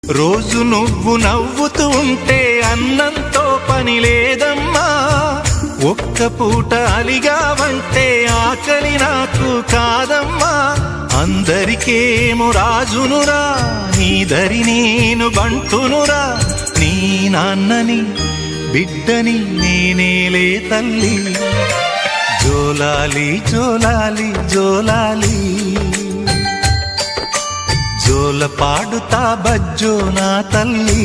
రోజు నువ్వు నవ్వుతూ ఉంటే అన్నంతో పని లేదమ్మా. ఒక్క పూట అలిగావంటే ఆకలి నాకు కాదమ్మా. అందరికేమో రాజునురా, నీ దరి నేను బంటునురా. నీ నాన్నని బిడ్డని నేనేలే తల్లి. జోలాలి జోలాలి జోలాలి, జోల పాడుతా బజ్జో నా తల్లి.